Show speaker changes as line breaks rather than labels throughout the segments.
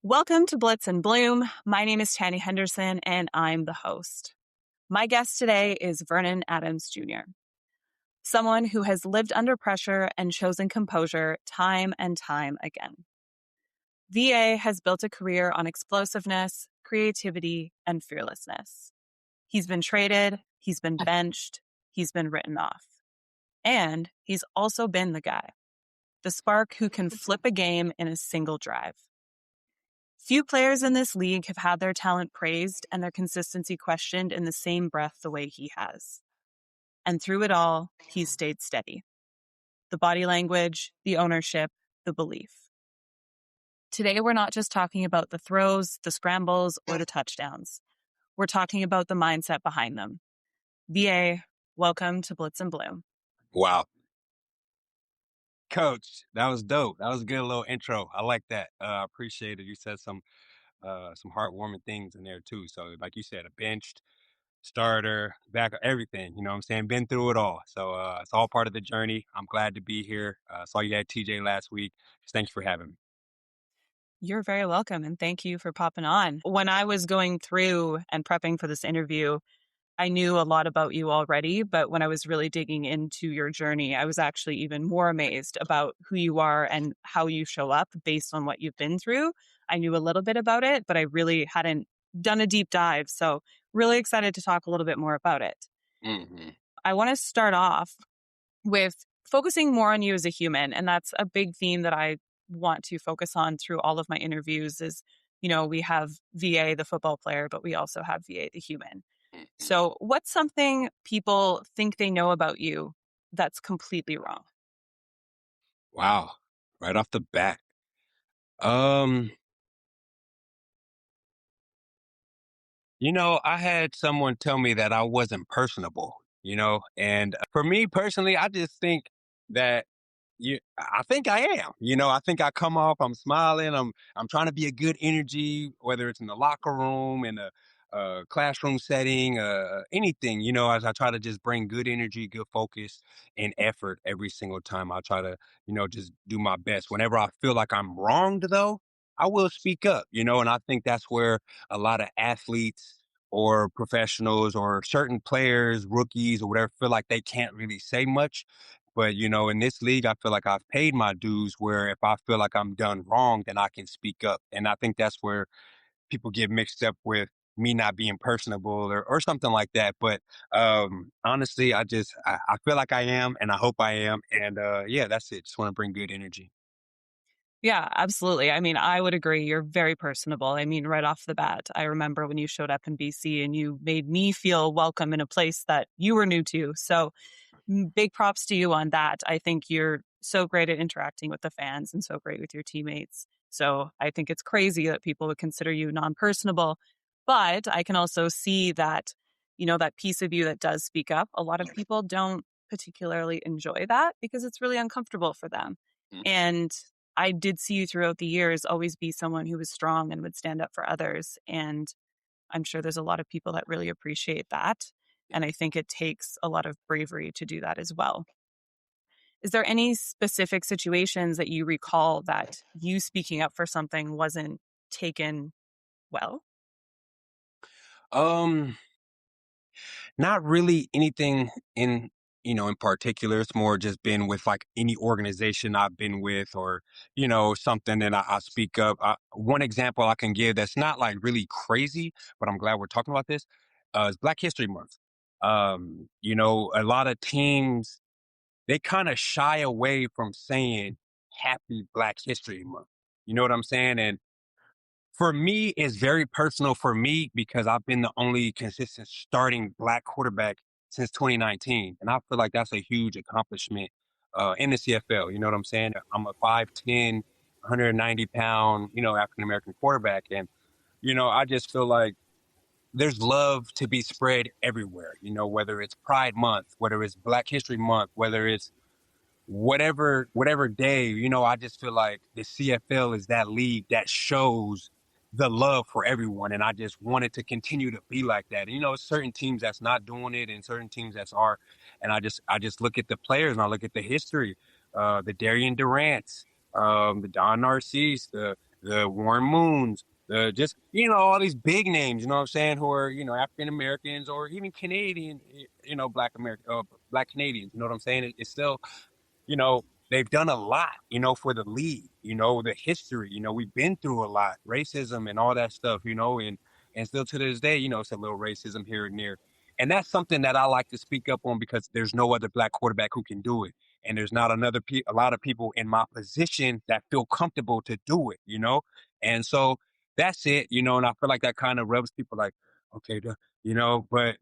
Welcome to Blitz Bloom. My name is Tanny Henderson, and I'm the host. My guest today is Vernon Adams Jr., someone who has lived under pressure and chosen composure time and time again. VA has built a career on explosiveness, creativity, and fearlessness. He's been traded, he's been benched, he's been written off. And he's also been the guy, the spark who can flip a game in a single drive. Few players in this league have had their talent praised and their consistency questioned in the same breath the way he has. And through it all, he's stayed steady. The body language, the ownership, the belief. Today, we're not just talking about the throws, the scrambles, or the touchdowns. We're talking about the mindset behind them. VA, welcome to Blitz Bloom.
Wow. Coach, that was dope. That was a good little intro. I like that. I appreciate it. You said some heartwarming things in there too. So like you said, a benched starter, back, everything, you know what I'm saying? Been through it all. So it's all part of the journey. I'm glad to be here. Saw you at TJ last week. Thanks for having me.
You're very welcome, and thank you for popping on. When I was going through and prepping for this interview, I knew a lot about you already, but when I was really digging into your journey, I was actually even more amazed about who you are and how you show up based on what you've been through. I knew a little bit about it, but I really hadn't done a deep dive. So really excited to talk a little bit more about it.
Mm-hmm.
I want to start off with focusing more on you as a human. And that's a big theme that I want to focus on through all of my interviews is, we have VA, the football player, but we also have VA, the human. So what's something people think they know about you that's completely wrong?
Wow. Right off the bat. I had someone tell me that I wasn't personable, and for me personally, I just think that I think I am. I think I come off, I'm smiling, I'm trying to be a good energy, whether it's in the locker room, in a classroom setting, anything, as I try to just bring good energy, good focus, and effort every single time. I try to, just do my best. Whenever I feel like I'm wronged, though, I will speak up, and I think that's where a lot of athletes or professionals or certain players, rookies or whatever, feel like they can't really say much. But, in this league, I feel like I've paid my dues where if I feel like I'm done wrong, then I can speak up. And I think that's where people get mixed up with me not being personable or something like that. But honestly, I feel like I am and I hope I am. And yeah, that's it. Just want to bring good energy.
Yeah, absolutely. I mean, I would agree. You're very personable. I mean, right off the bat, I remember when you showed up in BC and you made me feel welcome in a place that you were new to. So big props to you on that. I think you're so great at interacting with the fans and so great with your teammates. So I think it's crazy that people would consider you non-personable, but I can also see that, that piece of you that does speak up. A lot of people don't particularly enjoy that because it's really uncomfortable for them. And I did see you throughout the years always be someone who was strong and would stand up for others. And I'm sure there's a lot of people that really appreciate that. And I think it takes a lot of bravery to do that as well. Is there any specific situations that you recall that you speaking up for something wasn't taken well?
Um, Not really anything in particular. It's more just been with like any organization I've been with or, something that I speak up. One example I can give that's not like really crazy, but I'm glad we're talking about this, is Black History Month. A lot of teams, they kind of shy away from saying Happy Black History Month. You know what I'm saying? And for me, it's very personal for me because I've been the only consistent starting Black quarterback since 2019. And I feel like that's a huge accomplishment in the CFL. You know what I'm saying? I'm a 5'10", 190-pound, African American quarterback. And, I just feel like there's love to be spread everywhere, whether it's Pride Month, whether it's Black History Month, whether it's whatever day, I just feel like the CFL is that league that shows the love for everyone. And I just want it to continue to be like that. Certain teams that's not doing it and certain teams that's are. And I just look at the players and I look at the history, the Darian Durant's, the Don Narcisse, the the Warren Moons, the just, all these big names, you know what I'm saying, who are, African Americans or even Canadian, Black Canadians, you know what I'm saying? It's still, they've done a lot, for the league, the history, we've been through a lot, racism and all that stuff, and still to this day, it's a little racism here and there. And that's something that I like to speak up on because there's no other Black quarterback who can do it. And there's not a lot of people in my position that feel comfortable to do it. And so that's it, and I feel like that kind of rubs people like, okay, but,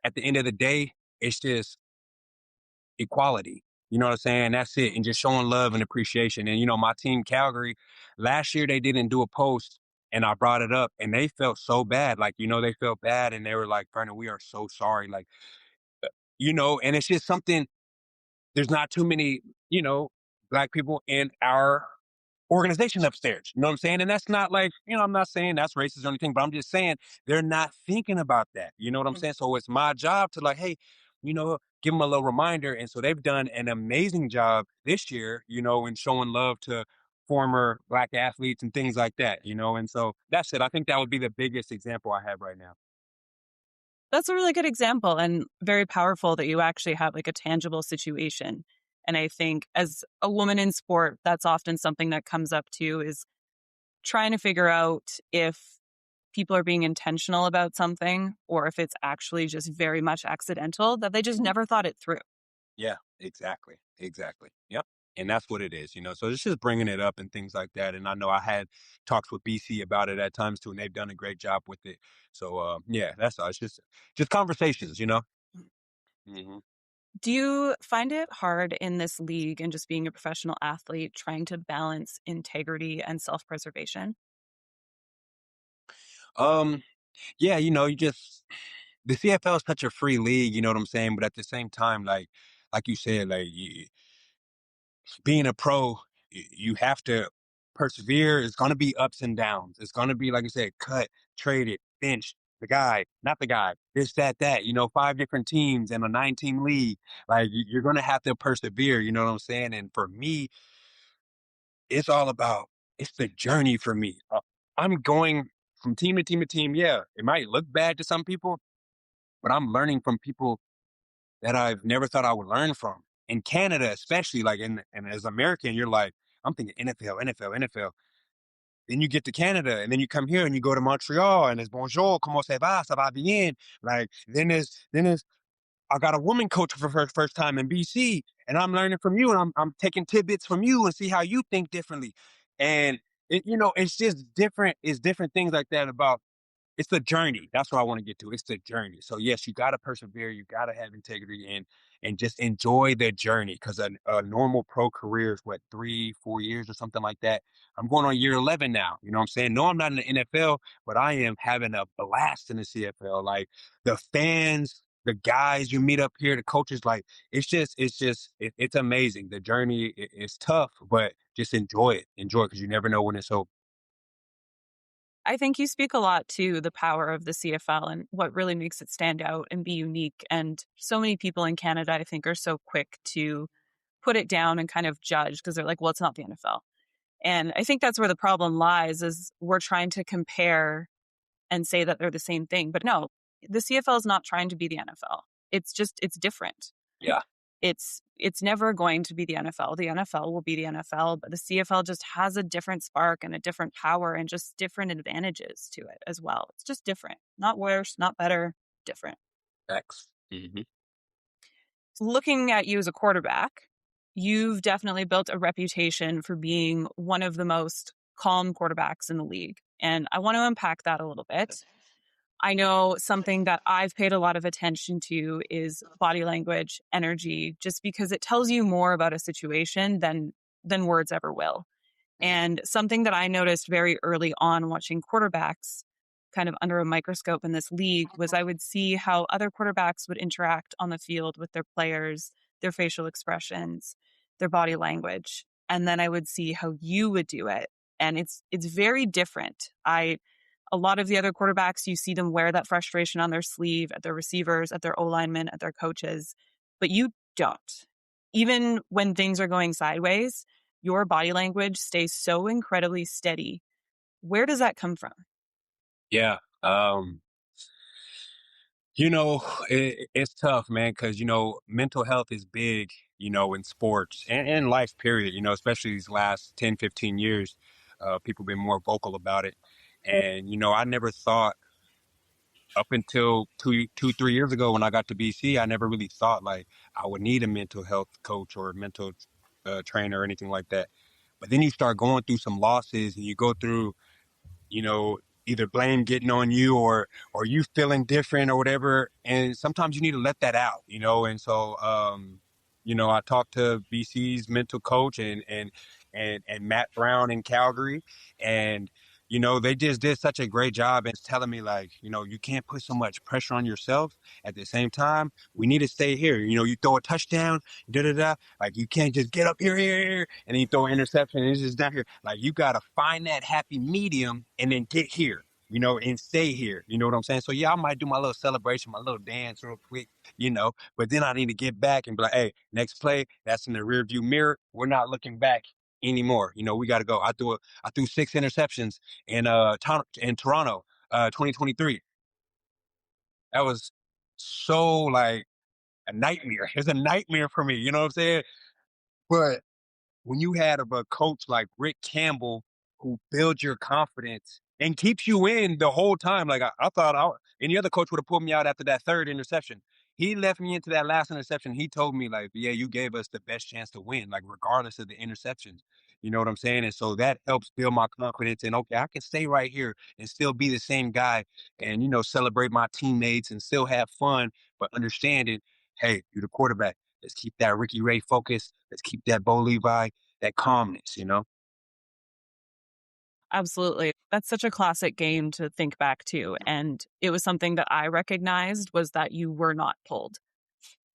at the end of the day, it's just equality. You know what I'm saying? That's it. And just showing love and appreciation. And, my team, Calgary, last year they didn't do a post and I brought it up and they felt so bad. Like, they felt bad and they were like, Vernon, we are so sorry. Like, and it's just something, there's not too many, Black people in our organization upstairs. You know what I'm saying? And that's not like, I'm not saying that's racist or anything, but I'm just saying they're not thinking about that. You know what I'm saying? So it's my job to like, hey, give them a little reminder. And so they've done an amazing job this year, in showing love to former Black athletes and things like that, and so that's it. I think that would be the biggest example I have right now.
That's a really good example and very powerful that you actually have like a tangible situation. And I think as a woman in sport, that's often something that comes up too, is trying to figure out if people are being intentional about something or if it's actually just very much accidental, that they just never thought it through.
Yeah, exactly. Exactly. Yep. And that's what it is, So it's just bringing it up and things like that. And I know I had talks with BC about it at times too, and they've done a great job with it. So yeah, that's all. It's just conversations. Hmm.
Do you find it hard in this league and just being a professional athlete trying to balance integrity and self-preservation?
Um, yeah, you just the CFL is such a free league, you know what I'm saying? But at the same time, like you said, like being a pro, you have to persevere. It's going to be ups and downs. It's going to be, like I said, cut, traded, bench, the guy, not the guy, this, that, 5 different teams in a 9-team league. Like you're going to have to persevere. You know what I'm saying? And for me, it's the journey for me. I'm going from team to team to team. Yeah, it might look bad to some people, but I'm learning from people that I've never thought I would learn from. In Canada, especially, like, and as American, you're like, I'm thinking NFL, NFL, NFL. Then you get to Canada, and then you come here and you go to Montreal, and it's bonjour, comment ça va bien. Like, then there's I got a woman coach for her first time in BC, and I'm learning from you, and I'm taking tidbits from you and see how you think differently. And it's just different. It's different things like that about it's the journey. That's what I want to get to. It's the journey. So yes, you got to persevere. You got to have integrity and just enjoy the journey because a normal pro career is what 3-4 years or something like that. I'm going on year 11 now. You know what I'm saying? No, I'm not in the NFL, but I am having a blast in the CFL. Like the fans, the guys you meet up here, the coaches, like it's amazing. The journey is tough, but just enjoy it because you never know when it's over.
I think you speak a lot to the power of the CFL and what really makes it stand out and be unique. And so many people in Canada, I think, are so quick to put it down and kind of judge because they're like, well, it's not the NFL. And I think that's where the problem lies is we're trying to compare and say that they're the same thing. But no, the CFL is not trying to be the NFL. It's different.
Yeah.
It's never going to be the NFL. The NFL will be the NFL, but the CFL just has a different spark and a different power and just different advantages to it as well. It's just different. Not worse, not better, different.
X. Hmm.
Looking at you as a quarterback, you've definitely built a reputation for being one of the most calm quarterbacks in the league. And I want to unpack that a little bit. I know something that I've paid a lot of attention to is body language, energy, just because it tells you more about a situation than words ever will. And something that I noticed very early on watching quarterbacks kind of under a microscope in this league was I would see how other quarterbacks would interact on the field with their players, their facial expressions, their body language. And then I would see how you would do it. And it's very different. A lot of the other quarterbacks, you see them wear that frustration on their sleeve at their receivers, at their O linemen, at their coaches, but you don't. Even when things are going sideways, your body language stays so incredibly steady. Where does that come from?
Yeah. You know, it's tough, man, because, mental health is big, in sports and life, period, especially these last 10, 15 years. People been more vocal about it. And, I never thought up until 3 years ago when I got to BC, I never really thought like I would need a mental health coach or a mental trainer or anything like that. But then you start going through some losses and you go through you know, either blame getting on you or you feeling different or whatever. And sometimes you need to let that out, And so I talked to BC's mental coach and Matt Brown in Calgary. And they just did such a great job and telling me like, you can't put so much pressure on yourself. At the same time, we need to stay here. You throw a touchdown, da da da. Like you can't just get up here, and then you throw an interception and it's just down here. Like you gotta find that happy medium and then get here, and stay here. You know what I'm saying? So yeah, I might do my little celebration, my little dance real quick, but then I need to get back and be like, hey, next play, that's in the rear view mirror. We're not looking back anymore. We gotta go. I threw 6 interceptions in Toronto, 2023. That was so like a nightmare. It's a nightmare for me. You know what I'm saying? But when you had a coach like Rick Campbell who builds your confidence and keeps you in the whole time, like I thought any other coach would have pulled me out after that third interception. He left me into that last interception. He told me like, yeah, you gave us the best chance to win, like regardless of the interceptions. You know what I'm saying? And so that helps build my confidence. And okay, I can stay right here and still be the same guy and, celebrate my teammates and still have fun, but understanding, hey, you're the quarterback. Let's keep that Ricky Ray focus. Let's keep that Bo Levi, that calmness.
Absolutely. That's such a classic game to think back to. And it was something that I recognized was that you were not pulled.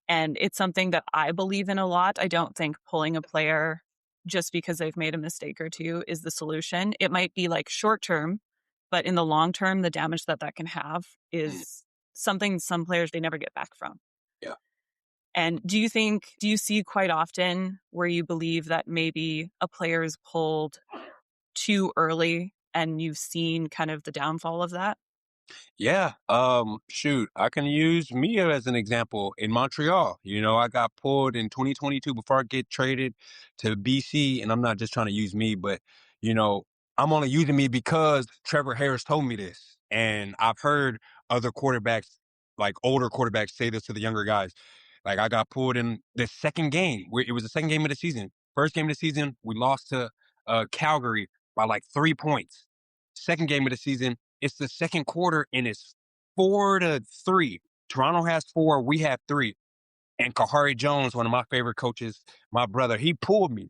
And it's something that I believe in a lot. I don't think pulling a player just because they've made a mistake or two is the solution. It might be like short term, but in the long term, the damage that that can have
Mm,
is something some players they never get back from.
yeah.
And do you see quite often where you believe that maybe a player is pulled too early and you've seen kind of the downfall of that?
Yeah. Shoot, I can use me as an example in Montreal. I got pulled in 2022 before I get traded to BC, and I'm not just trying to use me, but you know, I'm only using me because Trevor Harris told me this, and I've heard other quarterbacks, like older quarterbacks, say this to the younger guys. Like I got pulled in the second game. It was the second game of the season. First game of the season, we lost to Calgary by like 3 points. Second game of the season, it's the second quarter and it's 4-3. Toronto has four, we have three. And Kahari Jones, one of my favorite coaches, my brother, he pulled me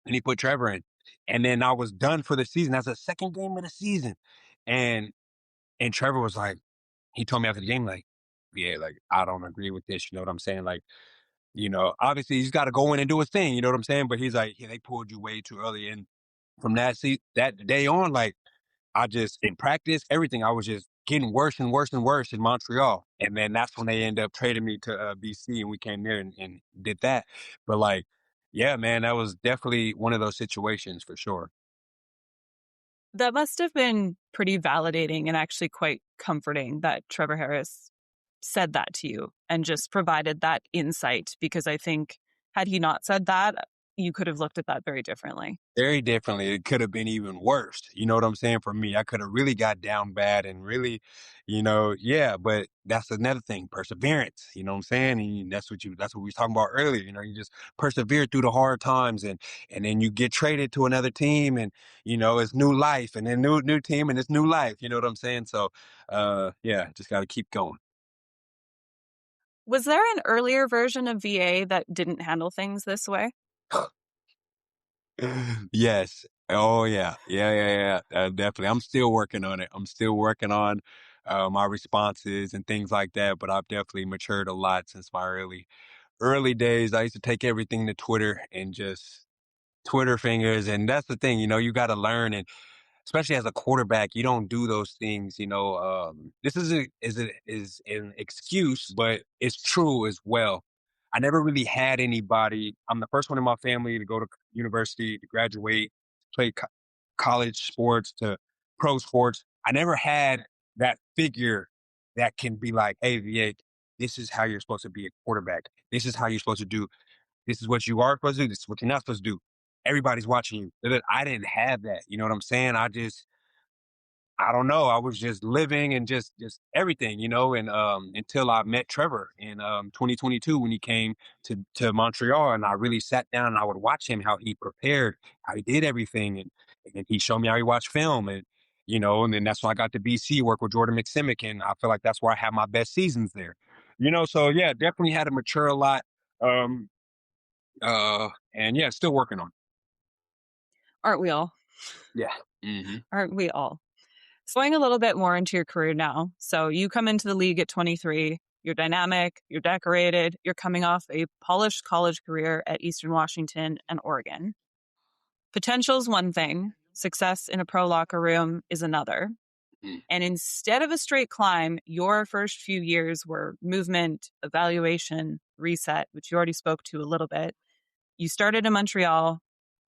and he put Trevor in. And then I was done for the season. That's the second game of the season. And and Trevor was like, he told me after the game, like, yeah, like I don't agree with this. You know what I'm saying? Like, obviously he's got to go in and do his thing. You know what I'm saying? But he's like, yeah, they pulled you way too early. And from that day on, like I just in practice, everything, I was just getting worse and worse and worse in Montreal. And then that's when they ended up trading me to BC and we came there and did that. But like, yeah, man, that was definitely one of those situations for sure.
That must have been pretty validating and actually quite comforting that Trevor Harris said that to you and just provided that insight, because I think had he not said that, you could have looked at that very differently.
Very differently. It could have been even worse. You know what I'm saying? For me, I could have really got down bad and really, yeah, but that's another thing, perseverance. You know what I'm saying? And that's what we was talking about earlier. You just persevere through the hard times and then you get traded to another team and, it's new life and then new team and it's new life. You know what I'm saying? So, yeah, just got to keep going.
Was there an earlier version of VA that didn't handle things this way?
Yes. Oh, yeah. Yeah, yeah, yeah. Definitely. I'm still working on it. I'm still working on my responses and things like that. But I've definitely matured a lot since my early days. I used to take everything to Twitter and just Twitter fingers. And that's the thing, you got to learn. And especially as a quarterback, you don't do those things. This is an excuse, but it's true as well. I never really had anybody. I'm the first one in my family to go to university, to graduate, play college sports, to pro sports. I never had that figure that can be like, hey, VA, this is how you're supposed to be a quarterback. This is how you're supposed to do. This is what you are supposed to do. This is what you're not supposed to do. Everybody's watching you. I didn't have that. You know what I'm saying? I don't know. I was just living and just everything, and until I met Trevor in 2022 when he came to Montreal, and I really sat down and I would watch him how he prepared, how he did everything, and he showed me how he watched film, and then that's when I got to BC, work with Jordan McSimic, and I feel like that's where I had my best seasons there, So yeah, definitely had to mature a lot, um, and yeah, still working on it.
Aren't we all?
Yeah. Hmm.
Aren't we all? So going a little bit more into your career now. So you come into the league at 23. You're dynamic, you're decorated, you're coming off a polished college career at Eastern Washington and Oregon. Potential is one thing, success in a pro locker room is another. And instead of a straight climb, your first few years were movement, evaluation, reset, which you already spoke to a little bit. You started in Montreal,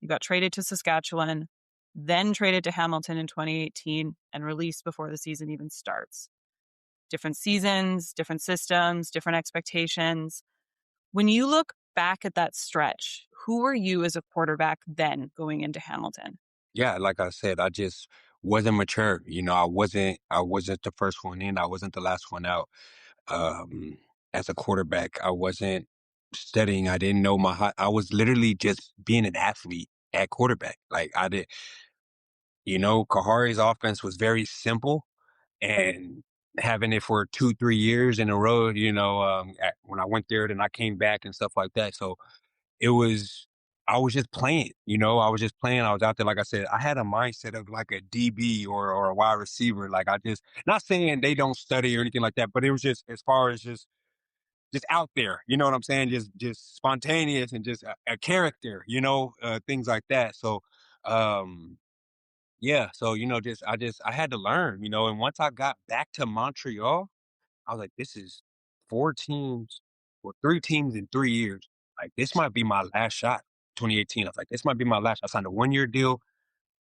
you got traded to Saskatchewan, then traded to Hamilton in 2018 and released before the season even starts. Different seasons, different systems, different expectations. When you look back at that stretch, who were you as a quarterback then going into Hamilton?
Yeah, like I said, I just wasn't mature. I wasn't the first one in. I wasn't the last one out. As a quarterback, I wasn't studying. I didn't know I was literally just being an athlete at quarterback. Like I did, Kahari's offense was very simple, and having it for 2, 3 years in a row, when I went there, then I came back and stuff like that. So it was I was just playing, I was just playing. I was out there, like I said, I had a mindset of like a DB or a wide receiver. Like I just not saying they don't study or anything like that, but it was just as far as just out there, you know what I'm saying? Just spontaneous and just a character, things like that. So yeah, so I had to learn, and once I got back to Montreal, I was like, this is 4 teams or 3 teams in 3 years. Like, this might be my last shot. 2018. I was like, this might be my last. I signed a 1 year deal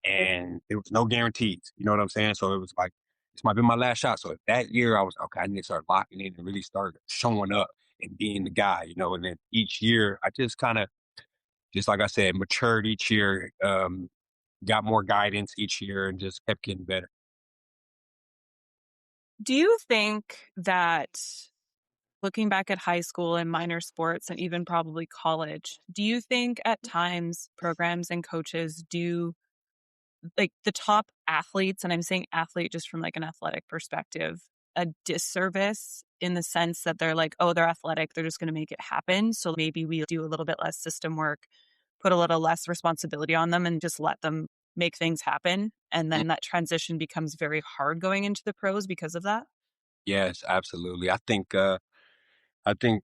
and there was no guarantees. You know what I'm saying? So it was like, this might be my last shot. So that year I was, okay, I need to start locking in and really start showing up and being the guy, and then each year I just kind of, just like I said, matured each year, got more guidance each year and just kept getting better.
Do you think that looking back at high school and minor sports and even probably college, do you think at times programs and coaches do like the top athletes, and I'm saying athlete just from like an athletic perspective, a disservice in the sense that they're like, oh, they're athletic, they're just going to make it happen. So maybe we do a little bit less system work, put a little less responsibility on them and just let them make things happen. And
Mm.
then that transition becomes very hard going into the pros because of that.
Yes, absolutely. I think I think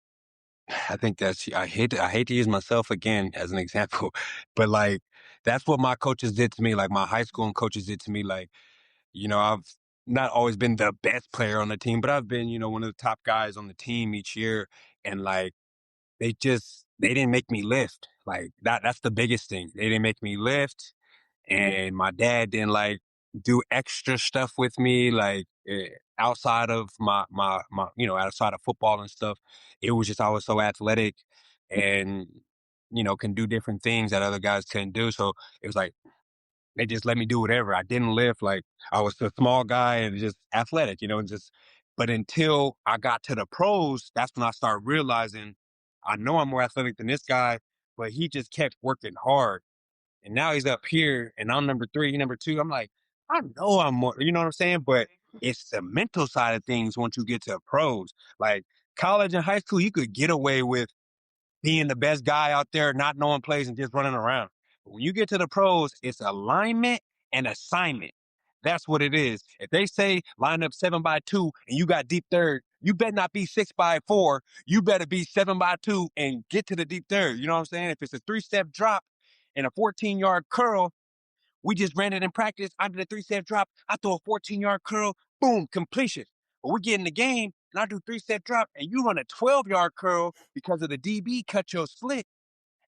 that's I hate to use myself again as an example, but like that's what my coaches did to me. Like my high school and coaches did to me. Like, I've not always been the best player on the team, but I've been, one of the top guys on the team each year. And like they didn't make me lift. Like that's the biggest thing. They didn't make me lift. And my dad didn't like do extra stuff with me, like outside of my outside of football and stuff. It was just I was so athletic and can do different things that other guys couldn't do. So it was like they just let me do whatever. I didn't lift, like I was a small guy and just athletic, and just. But until I got to the pros, that's when I started realizing I know I'm more athletic than this guy, but he just kept working hard and now he's up here and I'm number three, he number two. I'm like, I know I'm more, you know what I'm saying? But it's the mental side of things once you get to pros. Like college and high school, you could get away with being the best guy out there, not knowing plays and just running around. But when you get to the pros, it's alignment and assignment. That's what it is. If they say line up 7x2 and you got deep third, you better not be 6x4. You better be 7x2 and get to the deep third. You know what I'm saying? If it's a 3-step drop and a 14-yard curl, we just ran it in practice. I did a 3-step drop. I throw a 14-yard curl. Boom, completion. But we get in the game. and I do 3-step drop, and you run a 12-yard curl because of the DB cut your slit.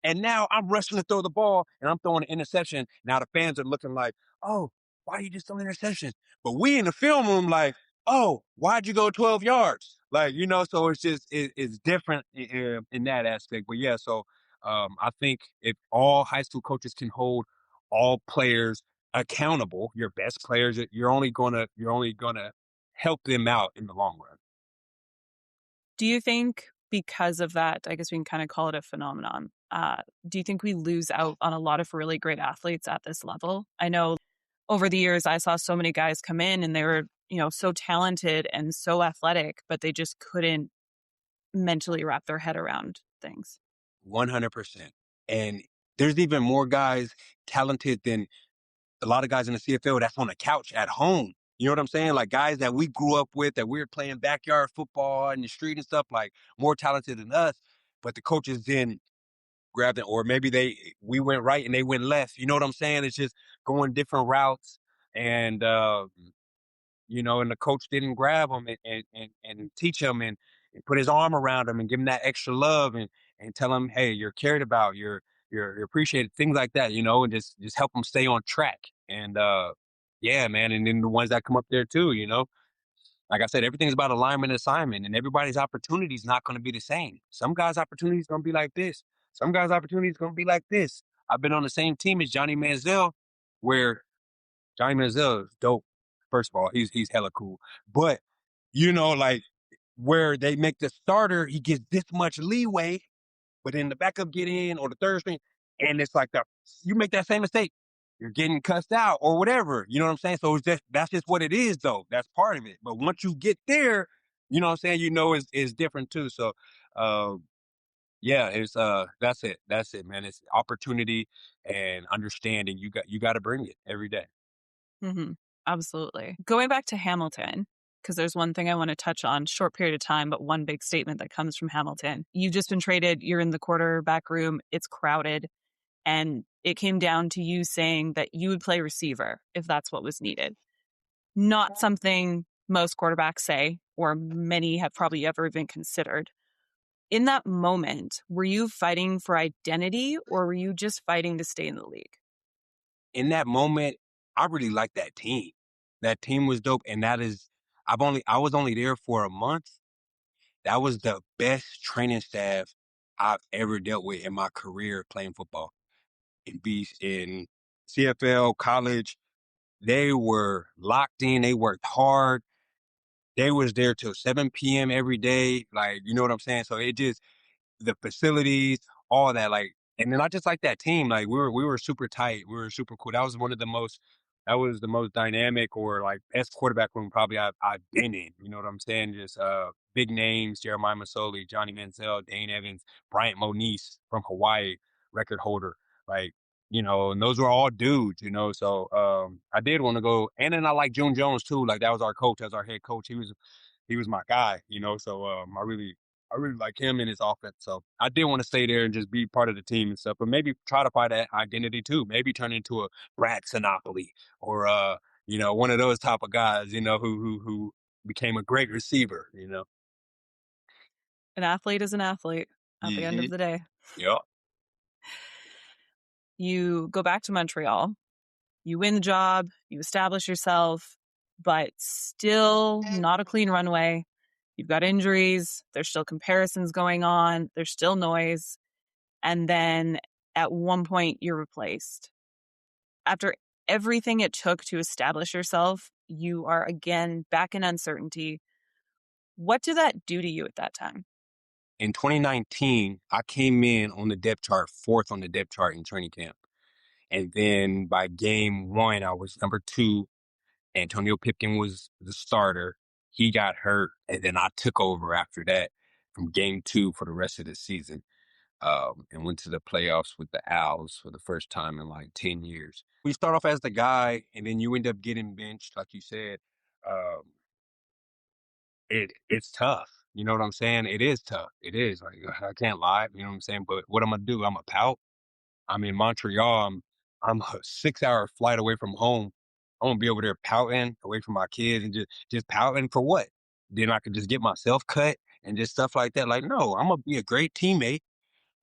And now I'm rushing to throw the ball and I'm throwing an interception. Now the fans are looking like, oh, why you just throwing interceptions? But we in the film room like, oh, why'd you go 12 yards? Like, so it's just, it's different in that aspect. But yeah, so I think if all high school coaches can hold all players accountable, your best players, you're only gonna help them out in the long run.
Do you think because of that, I guess we can kind of call it a phenomenon, do you think we lose out on a lot of really great athletes at this level? I know over the years, I saw so many guys come in and they were, so talented and so athletic, but they just couldn't mentally wrap their head around things.
100%. And there's even more guys talented than a lot of guys in the CFL that's on the couch at home. You know what I'm saying? Like guys that we grew up with, that we were playing backyard football in the street and stuff, like more talented than us. But the coaches then grabbed it, or maybe we went right and they went left. You know what I'm saying? It's just going different routes. And and the coach didn't grab him and teach him and put his arm around him and give him that extra love and tell him, hey, you're cared about, you're appreciated, things like that, and just help him stay on track. And yeah, man, and then the ones that come up there too, like I said, everything's about alignment and assignment, and everybody's opportunity is not going to be the same. Some guys' opportunity is going to be like this. Some guys' opportunity is going to be like this. I've been on the same team as Johnny Manziel, where Johnny Manziel is dope. First of all, he's hella cool. But like where they make the starter, he gets this much leeway, but then the backup get in or the third string, and it's like you make that same mistake, you're getting cussed out or whatever. You know what I'm saying? So that's just what it is, though. That's part of it. But once you get there, you know what I'm saying? It's different too. So yeah, it's that's it. That's it, man. It's opportunity and understanding. You got to bring it every day.
Hmm. Absolutely. Going back to Hamilton, because there's one thing I want to touch on, short period of time, but one big statement that comes from Hamilton. You've just been traded. You're in the quarterback room. It's crowded. And it came down to you saying that you would play receiver if that's what was needed. Not something most quarterbacks say, or many have probably ever even considered. In that moment, were you fighting for identity or were you just fighting to stay in the league?
In that moment, I really liked that team. That team was dope, and I was only there for a month. That was the best training staff I've ever dealt with in my career playing football. In CFL, college, they were locked in. They worked hard. They was there till 7 p.m. every day. Like, you know what I'm saying? So the facilities, all that, like, and then I just like that team. Like we were super tight. We were super cool. That was the most dynamic or like best quarterback room probably I've been in. You know what I'm saying? Just big names, Jeremiah Masoli, Johnny Manziel, Dane Evans, Bryant Moniz from Hawaii, record holder. Like, and those were all dudes, So I did want to go. And then I like June Jones too. Like that was our coach, as our head coach. He was my guy, So I really like him and his offense. So I did want to stay there and just be part of the team and stuff, but maybe try to find that identity too. Maybe turn into a Brad Sinopoli or one of those type of guys, who became a great receiver.
An athlete is an athlete at the end
Mm-hmm.
of the day.
Yeah.
You go back to Montreal, you win the job, you establish yourself, but still not a clean runway. You've got injuries, there's still comparisons going on, there's still noise. And then at one point, you're replaced. After everything it took to establish yourself, you are again back in uncertainty. What did that do to you at that time?
In 2019, I came in on the depth chart, fourth on the depth chart in training camp. And then by game one, I was number two. Antonio Pipkin was the starter. He got hurt, and then I took over after that from game two for the rest of the season, and went to the playoffs with the Owls for the first time in like 10 years. We start off as the guy, and then you end up getting benched, like you said. Um, it's tough. You know what I'm saying? It is tough. It is. Like, I can't lie. You know what I'm saying? But what I'm gonna do? I'm gonna pout. I'm in Montreal. I'm a 6-hour flight away from home. I'm gonna be over there pouting away from my kids and just pouting for what? then I could just get myself cut and just stuff like that. Like, no, I'm gonna be a great teammate.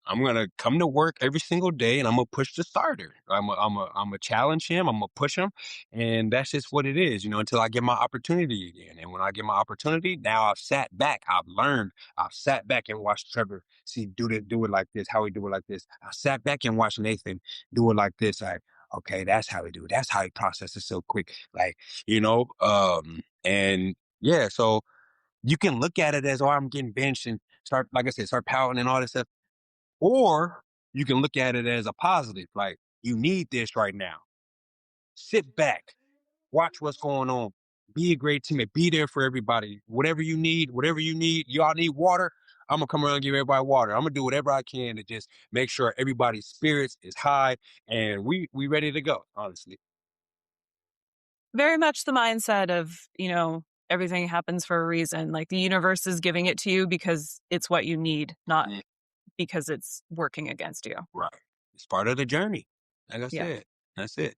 I'm gonna come to work every single day, and I'm gonna push the starter. I'm a challenge him. I'm gonna push him, and that's just what it is, until I get my opportunity again. And when I get my opportunity, now I've sat back, I've learned, I've sat back and watched Trevor see do it like this, how he do it like this. I sat back and watched Nathan do it like this. Like, okay, that's how he do it. That's how he processes so quick. Like, and yeah, so you can look at it as, oh, I'm getting benched and start, like I said, start pouting and all this stuff. Or you can look at it as a positive, like, you need this right now. Sit back, watch what's going on, be a great teammate, be there for everybody. Whatever you need, y'all need water. I'm gonna come around and give everybody water. I'm gonna do whatever I can to just make sure everybody's spirits is high and we ready to go, honestly.
Very much the mindset of, everything happens for a reason. Like the universe is giving it to you because it's what you need, not
Mm,
because it's working against you.
right. It's part of the journey. Like I
Yeah.
said, that's it.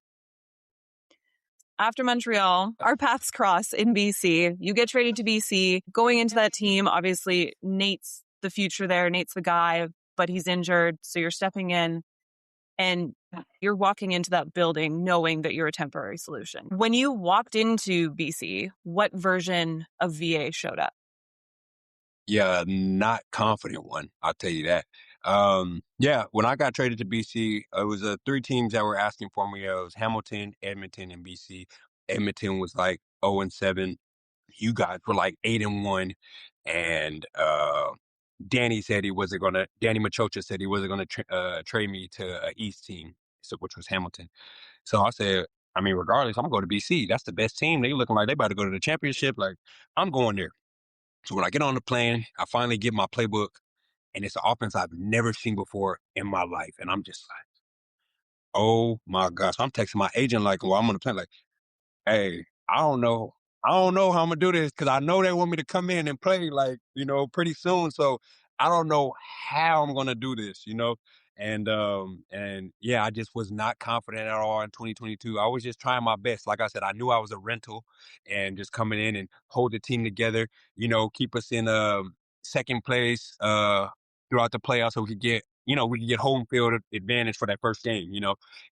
After Montreal, our paths cross in BC. You get traded to BC. Going into that team, obviously, Nate's the future there. Nate's the guy, but he's injured. So you're stepping in and you're walking into that building knowing that you're a temporary solution. When you walked into BC, what version of VA showed up?
Yeah, not confident one, I'll tell you that. Yeah, when I got traded to BC, it was three teams that were asking for me. It was Hamilton, Edmonton, and BC. Edmonton was like 0-7. You guys were like 8-1, and Danny Machocha said he wasn't gonna trade me to an East team, so which was Hamilton. So I said, I mean, regardless, I'm gonna go to BC. That's the best team. They looking like they about to go to the championship. Like, I'm going there. So when I get on the plane, I finally get my playbook, and it's an offense I've never seen before in my life. And I'm just like, oh my gosh. I'm texting my agent like, well, I'm on the plane, like, hey, I don't know. I don't know how I'm gonna do this because I know they want me to come in and play like, pretty soon. So I don't know how I'm gonna do this. And yeah, I just was not confident at all in 2022. I was just trying my best. Like I said, I knew I was a rental and just coming in and hold the team together, keep us in second place throughout the playoffs so we could get home field advantage for that first game.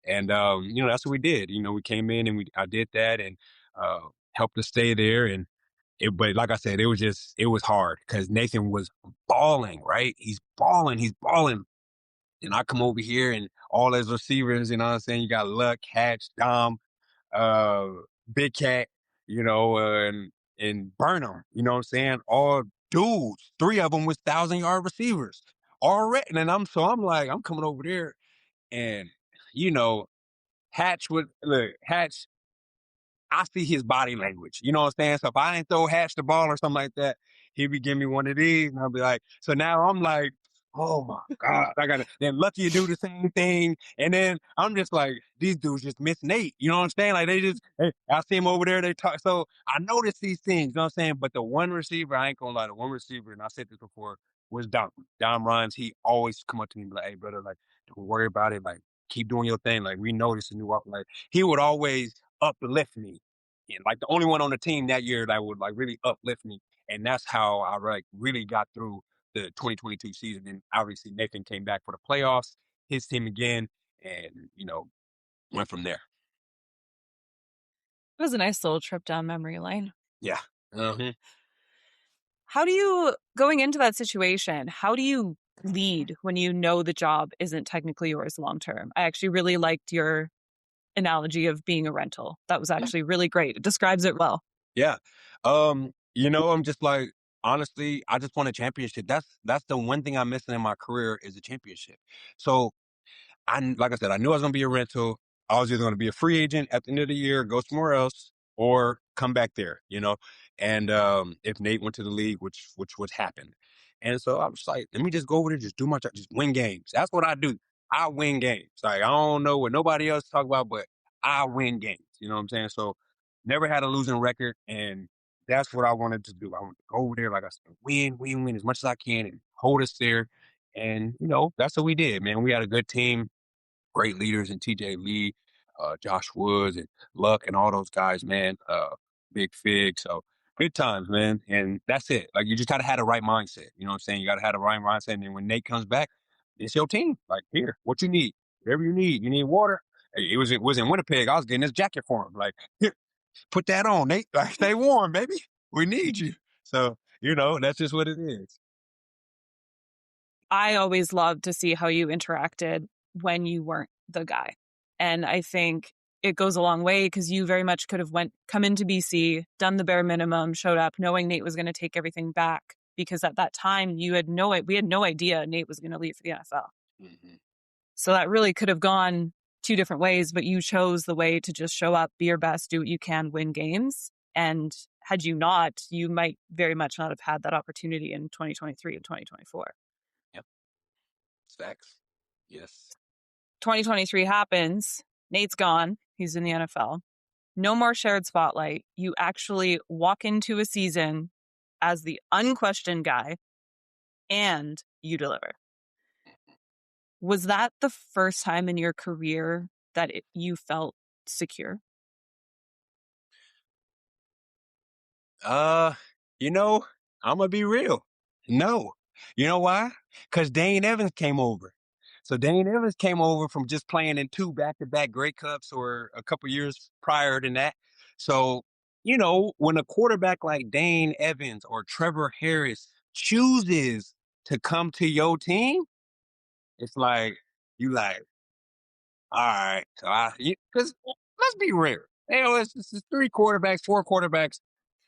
And that's what we did. We came in and I did that and uh, helped us stay there. But like I said, it was hard because Nathan was balling, right? He's balling. And I come over here and all those receivers, you know what I'm saying? You got Luck, Hatch, Dom, uh, Big Cat, and Burnham, you know what I'm saying? All dudes, three of them was 1,000-yard receivers already. And I'm like, I'm coming over there and, you know, Hatch, I see his body language. You know what I'm saying? So if I ain't throw Hatch the ball or something like that, he'd be giving me one of these, and I'll be like, so now I'm like, oh my God, I gotta then Lucky to do the same thing. And then I'm just like, these dudes just miss Nate. You know what I'm saying? Like I see him over there, they talk. So I notice these things, you know what I'm saying? But the one receiver, I ain't gonna lie, the one receiver, and I said this before, was Dom. Dom Rhymes, he always come up to me and be like, hey brother, like, don't worry about it. Like, keep doing your thing. Like, we know this is new. Like, he would always uplift me. And like the only one on the team that year that would like really uplift me. And that's how I like really got through the 2022 season. And obviously Nathan came back for the playoffs, his team again, and went from there.
It was a nice little trip down memory lane.
Yeah. Uh-huh.
How do you, going into that situation, how do you lead when you know the job isn't technically yours long term? I actually really liked your analogy of being a rental. That was actually really great. It describes it well.
Yeah. I'm just like, honestly, I just want a championship. That's the one thing I'm missing in my career is a championship. So like I said, I knew I was going to be a rental. I was either going to be a free agent at the end of the year, go somewhere else, or come back there. And if Nate went to the league, which would happen. And so I was like, let me just go over there, just do my job, just win games. That's what I do. I win games. Like, I don't know what nobody else talk about, but I win games. You know what I'm saying? So never had a losing record, and that's what I wanted to do. I want to go over there, like I said, win as much as I can and hold us there. And, that's what we did, man. We had a good team, great leaders in TJ Lee, Josh Woods and Luck and all those guys, man. Big Fig. So Good times, man. And that's it. Like you just gotta have the right mindset. You know what I'm saying? You gotta have the right mindset. And then when Nate comes back, it's your team. Like, here, what you need. Whatever you need. You need water. Hey, it was in Winnipeg. I was getting this jacket for him. Like, here, put that on, Nate. Like, stay warm, baby. We need you. So, that's just what it is.
I always loved to see how you interacted when you weren't the guy. And I think it goes a long way because you very much could have come into BC, done the bare minimum, showed up knowing Nate was going to take everything back because at that time we had no idea Nate was going to leave for the NFL.
Mhm.
So that really could have gone two different ways, but you chose the way to just show up, be your best, do what you can, win games. And had you not, you might very much not have had that opportunity in 2023 and 2024.
Yep. It's facts. Yes.
2023 happens. Nate's gone. He's in the NFL. No more shared spotlight. You actually walk into a season as the unquestioned guy and you deliver. Was that the first time in your career that you felt secure?
Uh, you know, I'm gonna be real. No. You know why? Because Dane Evans came over. So Dane Evans came over from just playing in two back-to-back Grey Cups or a couple years prior than that. So, when a quarterback like Dane Evans or Trevor Harris chooses to come to your team, it's like you like, all right. So because let's be real. It's three quarterbacks, four quarterbacks.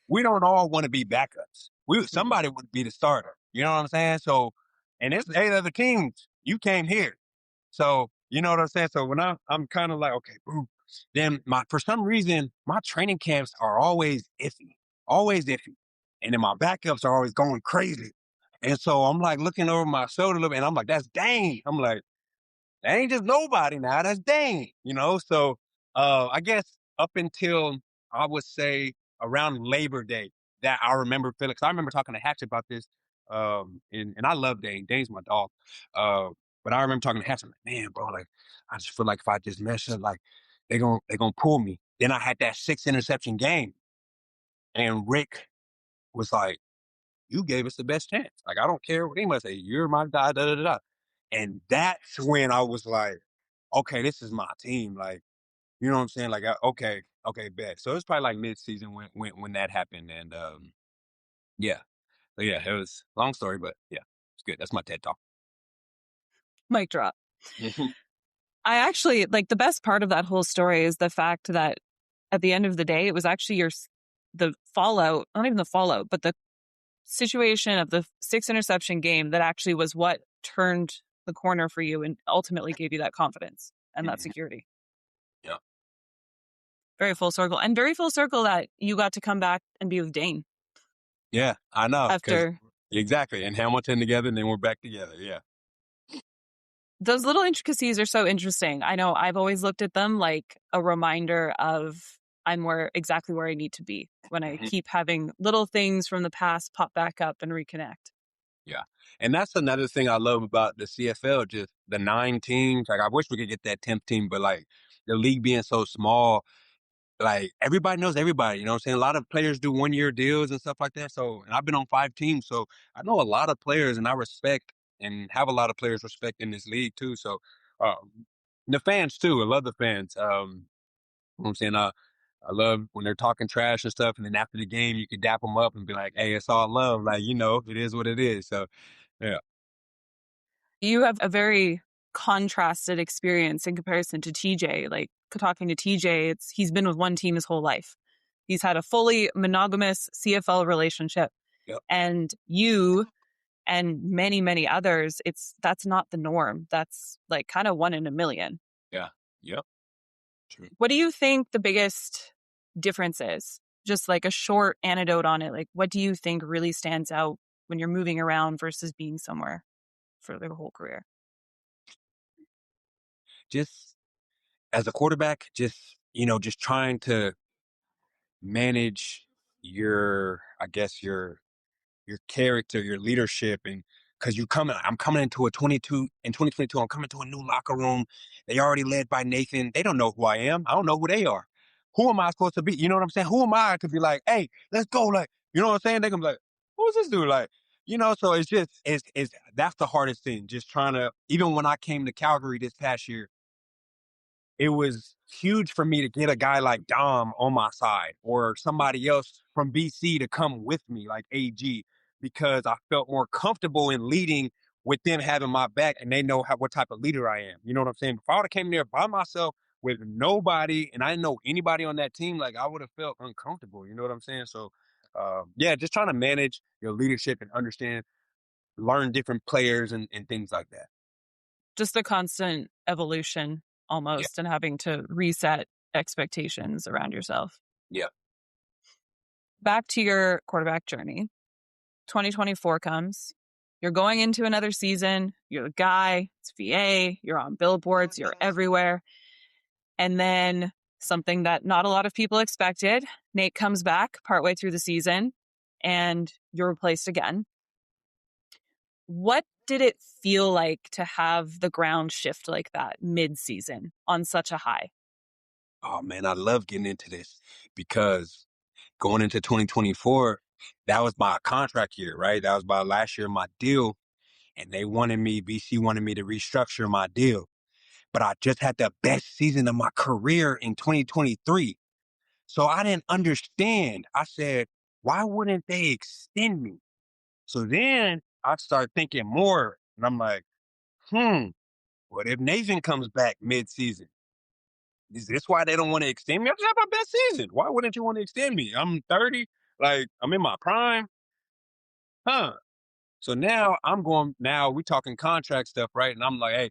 We don't all want to be backups.
Mm.
Somebody would be the starter. You know what I'm saying? So, and it's 8 other teams. You came here, so you know what I'm saying. So when I'm kind of like, okay, boom. Then for some reason my training camps are always iffy, and then my backups are always going crazy. And so I'm like looking over my shoulder a little bit, and I'm like, that's Dane. I'm like, that ain't just nobody now. That's Dane. So I guess up until I would say around Labor Day that I remember feeling. Cause I remember talking to Hatch about this. And I love Dane. Dane's my dog. Uh, but I remember talking to Hatch. I'm like, man, bro, like I just feel like if I just mess up, like they gonna pull me. Then I had that 6 interception game, and Rick was like, "You gave us the best chance. Like I don't care what anybody say. You're my guy." Da da da da. And that's when I was like, okay, this is my team. Like, you know what I'm saying? Like, okay, bet. So it was probably like mid-season when that happened, and yeah, so yeah, it was long story, but yeah, it's good. That's my TED talk.
Mic drop.
Mhm.
I actually like the best part of that whole story is the fact that at the end of the day, it was actually the fallout, not even the fallout, but the situation of the 6 interception game that actually was what turned the corner for you and ultimately gave you that confidence and that
Mhm.
security.
Yeah,
Very full circle and very full circle that you got to come back and be with Dane
yeah, I know, because
after
exactly, and Hamilton together, and then we're back together. Yeah.
those little intricacies are so interesting. I know I've always looked at them like a reminder of I'm exactly where I need to be when I
Mhm.
keep having little things from the past pop back up and reconnect.
Yeah. And that's another thing I love about the CFL, just the 9 teams. Like, I wish we could get that 10th team, but like the league being so small, like everybody knows everybody. You know what I'm saying? A lot of players do 1 year deals and stuff like that. So, and I've been on 5 teams, so I know a lot of players, and I respect and have a lot of players respect in this league too. So, the fans too. I love the fans. You know what I'm saying? I love when they're talking trash and stuff, and then after the game, you can dap them up and be like, "Hey, it's all love." Like, it is what it is. So, yeah.
You have a very contrasted experience in comparison to TJ. Like talking to TJ, he's been with one team his whole life. He's had a fully monogamous CFL relationship.
Yep.
And you and many, many others, that's not the norm. That's like kind of one in a million.
Yeah. Yep. True.
What do you think the biggest difference is? Just like a short anecdote on it. Like what do you think really stands out when you're moving around versus being somewhere for their whole career?
Just as a quarterback, just trying to manage I guess your character, your leadership, and because I'm coming into a 22 in 2022. I'm coming to a new locker room. They already led by Nathan. They don't know who I am. I don't know who they are. who am I supposed to be? You know what I'm saying? Who am I to be like, hey, let's go? Like, you know what I'm saying? They can be like, who's this dude? Like, so it's just, it's that's the hardest thing. Just trying to, even when I came to Calgary this past year, it was huge for me to get a guy like Dom on my side or somebody else from BC to come with me, like AG, because I felt more comfortable in leading with them having my back and they know what type of leader I am. You know what I'm saying? If I would have came there by myself with nobody and I didn't know anybody on that team, like I would have felt uncomfortable. You know what I'm saying? So, yeah, just trying to manage your leadership and understand, learn different players and things like that.
Just a constant evolution
Yeah.
almost and having to reset expectations around yourself.
Yeah.
Back to your quarterback journey. 2024 comes. You're going into another season. You're the guy. It's VA. You're on billboards. You're everywhere. And then something that not a lot of people expected, Nate comes back partway through the season and you're replaced again. What did it feel like to have the ground shift like that mid-season on such a high?
Oh man, I love getting into this because going into 2024, that was my contract year, right? That was my last year of my deal. And BC wanted me to restructure my deal. But I just had the best season of my career in 2023. So I didn't understand. I said, why wouldn't they extend me? So then I started thinking more. And I'm like, what if Nathan comes back mid-season? Is this why they don't want to extend me? I just had my best season. Why wouldn't you want to extend me? I'm 30, like I'm in my prime. Huh. So now we talking contract stuff, right? And I'm like, hey,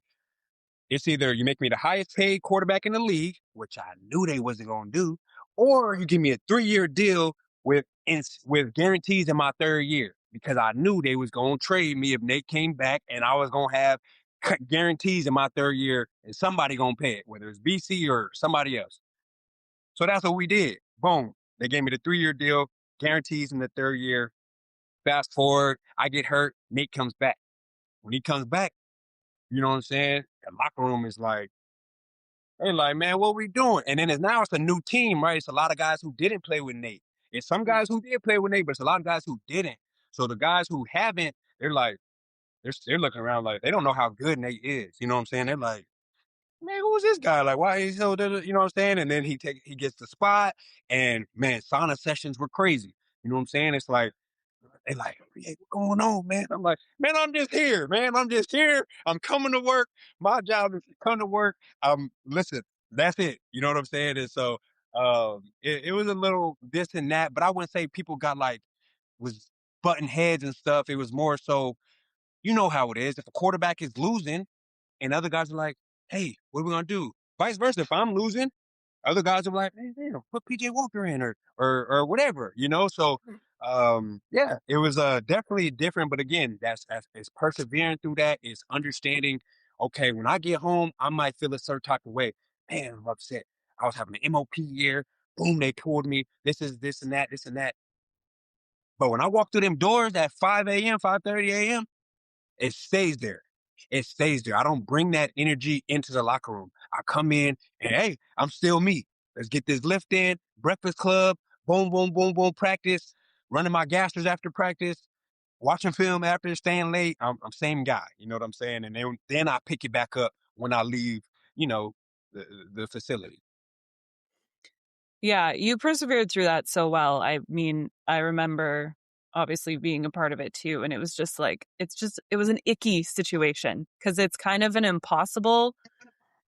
it's either you make me the highest paid quarterback in the league, which I knew they wasn't gonna do, or you give me a 3-year deal with guarantees in my third year because I knew they was gonna trade me if Nate came back and I was gonna have guarantees in my third year and somebody gonna pay it, whether it's BC or somebody else. So that's what we did. Boom. They gave me the 3-year deal, guarantees in the third year. Fast forward, I get hurt. Nate comes back. When he comes back, you know what I'm saying? The locker room is like, they're like, man, what we doing? And then it's a new team, right? It's a lot of guys who didn't play with Nate. It's some guys who did play with Nate, but it's a lot of guys who didn't. So the guys who haven't, they're like, they're looking around like they don't know how good Nate is. You know what I'm saying? They're like, man, who's this guy? Like, why is he so? You know what I'm saying? And then he gets the spot, and man, sauna sessions were crazy. You know what I'm saying? It's like they like, hey, what's going on, man? I'm like, man, I'm just here, man. I'm just here. I'm coming to work. My job is to come to work. Listen, that's it. You know what I'm saying? And so, it was a little this and that, but I wouldn't say people got like was button heads and stuff. It was more so, you know how it is. If a quarterback is losing, and other guys are like, hey, what are we gonna do? Vice versa. If I'm losing, other guys are like, hey, damn, put PJ Walker in or whatever, you know? So yeah, it was definitely different. But again, that's it's persevering through that, is understanding, okay, when I get home, I might feel a certain type of way. Man, I'm upset. I was having an MOP year. Boom, they pulled me. This is this and that, this and that. But when I walk through them doors at 5 a.m., 5:30 a.m., it stays there. It stays there. I don't bring that energy into the locker room. I come in and hey, I'm still me. Let's get this lift in, breakfast club, boom, boom, boom, boom, practice, running my gassers after practice, watching film after, staying late. I'm same guy. You know what I'm saying? And then I pick it back up when I leave, you know, the facility.
Yeah, you persevered through that so well. I mean, I remember obviously being a part of it too. And it was just like, it was an icky situation because it's kind of an impossible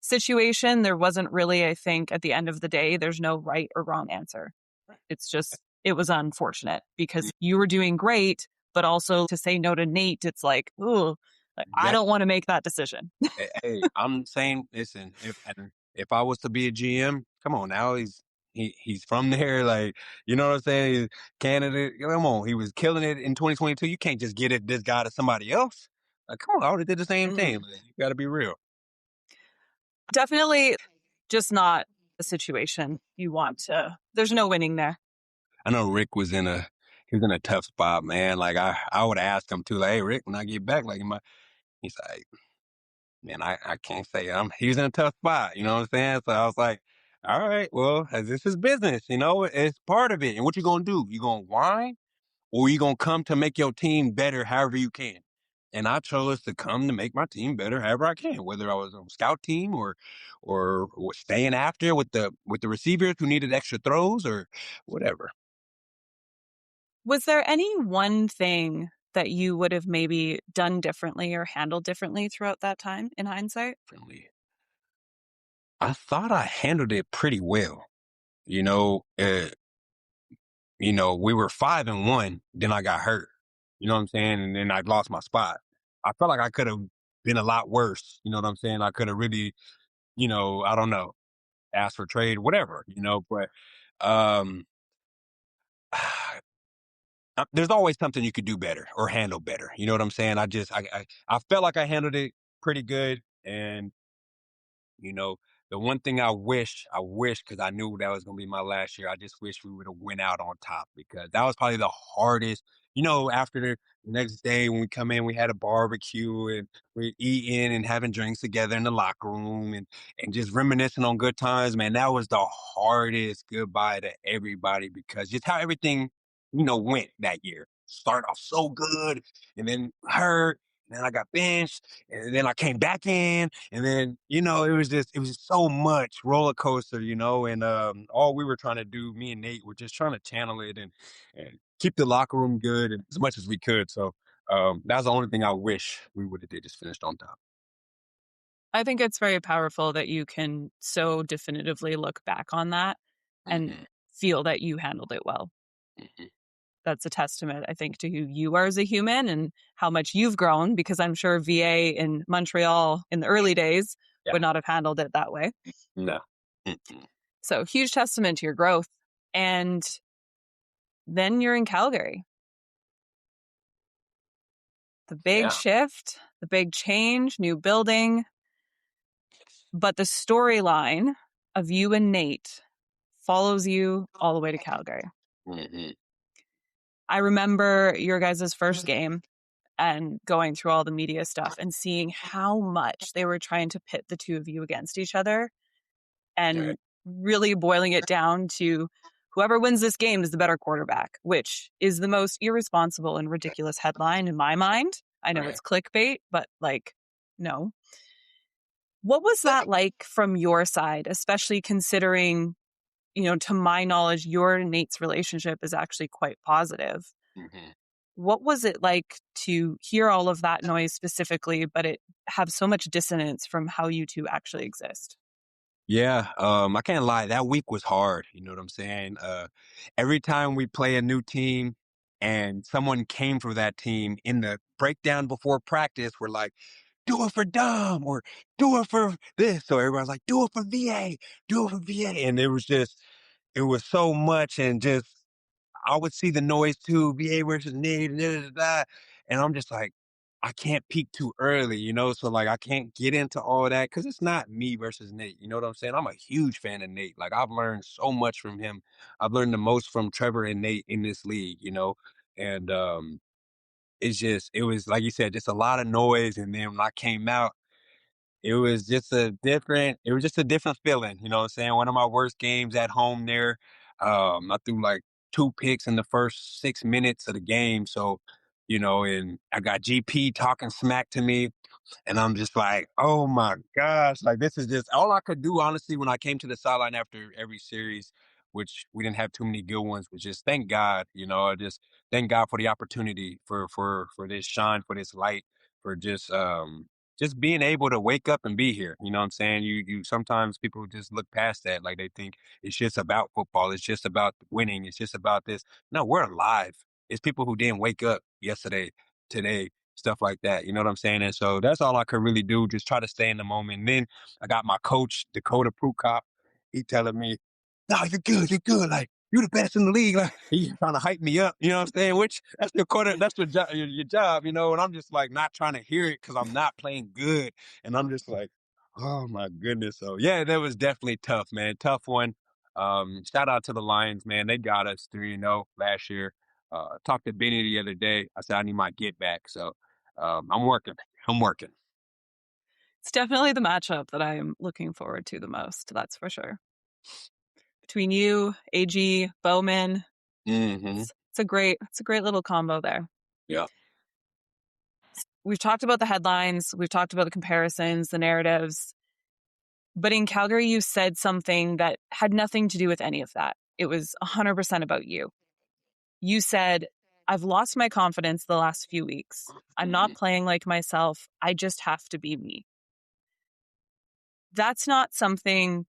situation. There wasn't really, I think, at the end of the day, there's no right or wrong answer. It's just, it was unfortunate because you were doing great, but also to say no to Nate, it's like, ooh, like, I don't want to make that decision.
Hey, I'm saying, listen, if I was to be a GM, come on now, he's from there, like, you know what I'm saying? He's Canada, come on, he was killing it in 2022. You can't just get this guy to somebody else. Like, come on, I would have did the same thing. Like, you got to be real.
Definitely just not a situation you want to, there's no winning there.
I know Rick he was in a tough spot, man. Like I would ask him too, like, hey Rick, when I get back, like, he's like, man, I can't say he was in a tough spot, you know what I'm saying? So I was like, All right, well, as this is business, it's part of it. And what you gonna do? You gonna whine, or you gonna come to make your team better however you can? And I chose to come to make my team better however I can, whether I was on scout team or staying after with the receivers who needed extra throws or whatever.
Was there any one thing that you would have maybe done differently or handled differently throughout that time in hindsight?
Friendly. I thought I handled it pretty well. You know, uh, we were 5-1, then I got hurt. You know what I'm saying? And then I lost my spot. I felt like I could have been a lot worse. You know what I'm saying? I could have really, I don't know, asked for trade, whatever, but um there's always something you could do better or handle better. You know what I'm saying? I felt like I handled it pretty good. And you know, the one thing I wish, because I knew that was going to be my last year. I just wish we would have went out on top because that was probably the hardest. After the next day when we come in, we had a barbecue and we're eating and having drinks together in the locker room and just reminiscing on good times. Man, that was the hardest goodbye to everybody because just how everything, went that year. Started off so good and then hurt. And then I got benched, and then I came back in, and then it was just so much roller coaster, and all we were trying to do, me and Nate, were just trying to channel it and keep the locker room good and as much as we could. So that was the only thing I wish we would have did, just finished on top.
I think it's very powerful that you can so definitively look back on that and
Hmm.
feel that you handled it well.
Hmm.
That's a testament, I think, to who you are as a human and how much you've grown, because I'm sure VA in Montreal in the early days
Yeah.
would not have handled it that way.
No. Mm-mm.
So huge testament to your growth. And then you're in Calgary. The big
Yeah.
shift, the big change, new building. But the storyline of you and Nate follows you all the way to Calgary.
Hmm.
I remember your guys' first game and going through all the media stuff and seeing how much they were trying to pit the two of you against each other
Right.
and really boiling it down to whoever wins this game is the better quarterback, which is the most irresponsible and ridiculous headline in my mind. I know
Right.
it's clickbait, but no. What was that like from your side, especially considering, to my knowledge, your and Nate's relationship is actually quite positive?
Hmm.
What was it like to hear all of that noise specifically, but it have so much dissonance from how you two actually exist?
Yeah, I can't lie. That week was hard. You know what I'm saying? Every time we play a new team and someone came for that team in the breakdown before practice, we're like, do it for Dom or do it for this. So everybody's like, do it for VA, do it for VA. And it was so much. And just, I would see the noise too, VA versus Nate, and da, da, da, da, and I'm just like, I can't peak too early, so like I can't get into all that because it's not me versus Nate. You know what I'm saying? I'm a huge fan of Nate. Like I've learned so much from him. I've learned the most from Trevor and Nate in this league, and it was like you said, just a lot of noise. And then when I came out, it was just a different feeling, you know what I'm saying? One of my worst games at home there. I threw like 2 picks in the first 6 minutes of the game, so, and I got GP talking smack to me, and I'm just like, "Oh my gosh," like, this is just all I could do, honestly, when I came to the sideline after every series, which we didn't have too many good ones, was just thank God, just thank God for the opportunity for this shine, for this light, for just being able to wake up and be here. You know what I'm saying? You sometimes people just look past that, like they think it's just about football, it's just about winning, it's just about this. No, we're alive. It's people who didn't wake up yesterday, today, stuff like that. You know what I'm saying? And so that's all I could really do, just try to stay in the moment. And then I got my coach, Dakota Prukop. He telling me, "No, you're good, you're good. Like you're the best in the league." Like he's trying to hype me up. You know what I'm saying? Which that's your quarter, that's your job. And I'm just like not trying to hear it because I'm not playing good, and I'm just like, oh my goodness. So yeah, that was definitely tough, man. Tough one. Shout out to the Lions, man. They got us 3-0 last year. Talked to Benny the other day. I said I need my get back. So I'm working. I'm working.
It's definitely the matchup that I'm looking forward to the most, that's for sure. Between you, AG, Bowman,
Hmm.
it's a great little combo there.
Yeah.
We've talked about the headlines, we've talked about the comparisons, the narratives, but in Calgary, you said something that had nothing to do with any of that. It was 100% about you. You said, I've lost my confidence the last few weeks. I'm not
Hmm.
playing like myself. I just have to be me. That's not something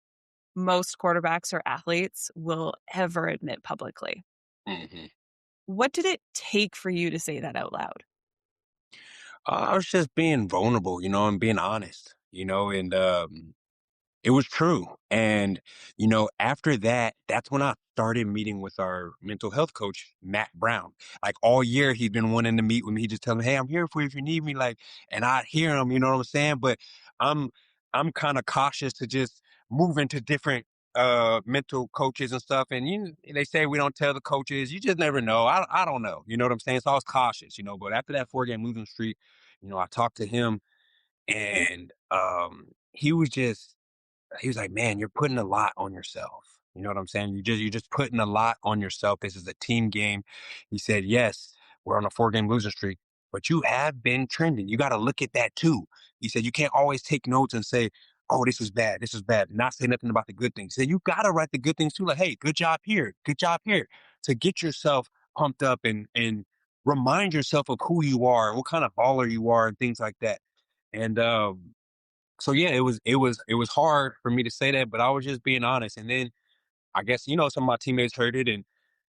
most quarterbacks or athletes will ever admit publicly.
Hmm.
What did it take for you to say that out loud?
I was just being vulnerable, and being honest, and it was true. And, after that, that's when I started meeting with our mental health coach, Matt Brown. Like all year, he'd been wanting to meet with me. He just tell me, "Hey, I'm here for you if you need me." Like, and I hear him, you know what I'm saying? But I'm, I'm kind of cautious to just move into different mental coaches and stuff. And they say we don't tell the coaches. You just never know. I don't know. You know what I'm saying? So I was cautious, But after that 4 game losing streak, I talked to him, and he was just he was like, "Man, you're putting a lot on yourself." You know what I'm saying? You're just putting a lot on yourself. This is a team game. He said, "Yes, we're on a 4 game losing streak, but you have been trending. You got to look at that too." He said, "You can't always take notes and say, 'Oh, this was bad. This was bad.' Not say nothing about the good things." He said, "You got to write the good things too. Like, hey, good job here. Good job here." To get yourself pumped up and remind yourself of who you are and what kind of baller you are and things like that. And so yeah, it was hard for me to say that, but I was just being honest. And then I guess some of my teammates heard it, and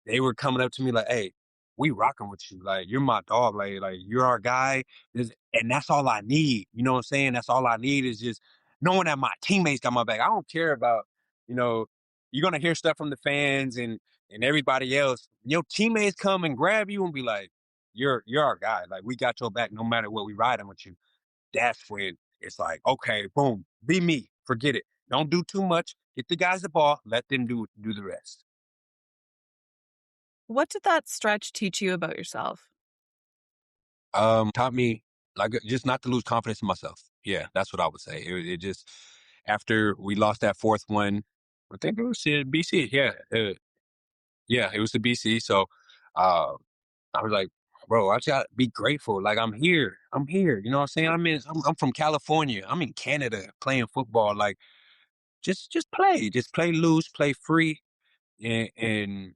they were coming up to me like, "Hey, we rocking with you. Like you're my dog. Like you're our guy." And that's all I need. You know what I'm saying? That's all I need is just knowing that my teammates got my back. I don't care about you know. You're gonna hear stuff from the fans and everybody else. Your teammates come and grab you and be like, "You're our guy. Like we got your back no matter what. We riding with you." That's when it's like, okay, boom, be me. Forget it. Don't do too much. Get the guys the ball. Let them do the rest.
What did that stretch teach you about yourself?
Taught me like just not to lose confidence in myself. Yeah, that's what I would say. It just after we lost that fourth one, I think it was BC. Yeah, yeah, it was the BC. So uh, I was like, bro, I just gotta be grateful. Like I'm here. I'm here. You know what I'm saying? I'm from California. I'm in Canada playing football. Like just play. Just play loose, play free, and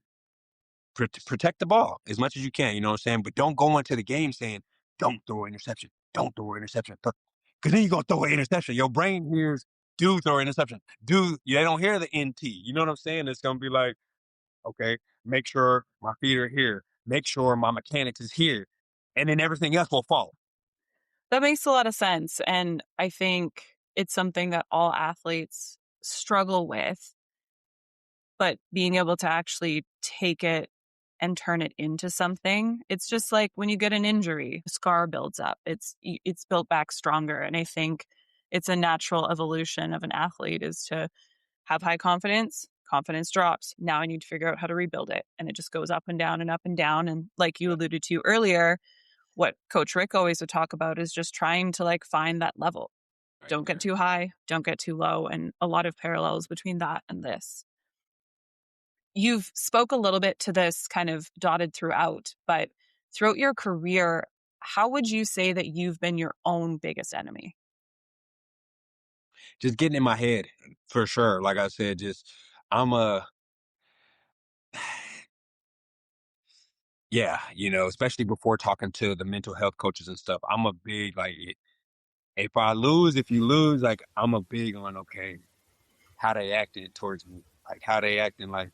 protect the ball as much as you can. You know what I'm saying? But don't go into the game saying, "Don't throw an interception. Don't throw an interception." Because then you're gonna throw an interception. Your brain hears, "Do throw an interception. Do." They don't hear the NT. You know what I'm saying? It's gonna be like, okay, make sure my feet are here. Make sure my mechanics is here, and then everything else will follow.
That makes a lot of sense. And I think it's something that all athletes struggle with, but being able to actually take it and turn it into something. It's just like when you get an injury, a scar builds up. It's built back stronger. And I think it's a natural evolution of an athlete is to have high confidence. Confidence drops. Now I need to figure out how to rebuild it. And it just goes up and down and up and down. And like you
Yeah,
alluded to earlier, what Coach Rick always would talk about is just trying to like find that level.
right
Don't get
there.
too high, don't get too low, and a lot of parallels between that and this. You've spoke a little bit to this kind of dotted throughout, but throughout your career, how would you say that you've been your own biggest enemy?
Just getting in my head for sure. Like I said, just I'm a yeah, especially before talking to the mental health coaches and stuff. I'm a big like if you lose, like I'm a big on okay, how they acted towards me, like how they acting, like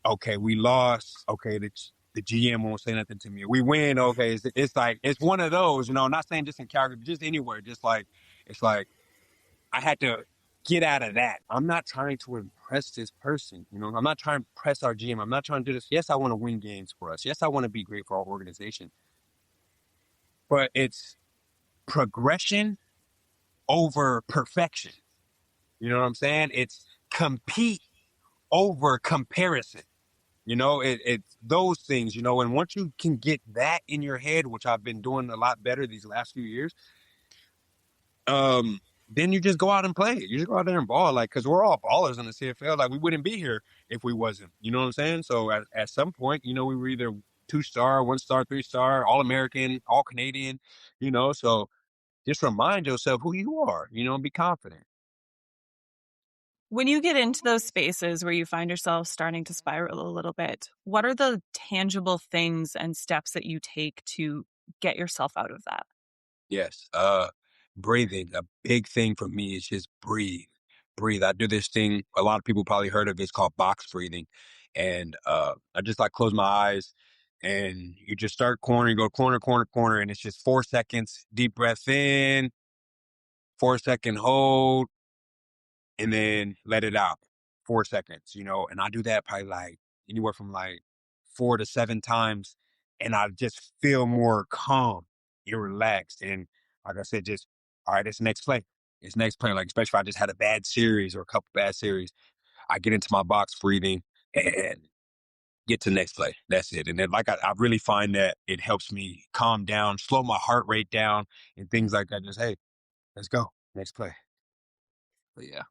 okay, we lost, okay, the GM won't say nothing to me. We win, okay, it's like it's one of those, not saying just in Calgary, but just anywhere, just like it's like I had to get out of that. I'm not trying to impress this person, I'm not trying to impress our GM. I'm not trying to do this. Yes, I want to win games for us. Yes, I want to be great for our organization, but it's progression over perfection. You know what I'm saying? It's compete over comparison. It's those things, and once you can get that in your head, which I've been doing a lot better these last few years, then you just go out and play. You just go out there and ball, like, because we're all ballers in the CFL. Like, we wouldn't be here if we wasn't. You know what I'm saying? So at some point, we were either 2-star, 1-star, 3-star, All American, All Canadian. So just remind yourself who you are. And be confident.
When you get into those spaces where you find yourself starting to spiral a little bit, what are the tangible things and steps that you take to get yourself out of that?
Yes. Breathing. A big thing for me is just breathe. Breathe. I do this thing a lot of people probably heard of. It's called box breathing. And I just like close my eyes and you just start corner, you go corner, corner, corner, and it's just 4 seconds, deep breath in, 4 second hold, and then let it out. 4 seconds, and I do that probably like anywhere from like 4 to 7 times, and I just feel more calm and relaxed. And like I said, just all right, it's next play. It's next play. Like, especially if I just had a bad series or a couple bad series, I get into my box breathing and get to next play. That's it. And then like I really find that it helps me calm down, slow my heart rate down, and things like that. Just hey, let's go. Next play. But yeah.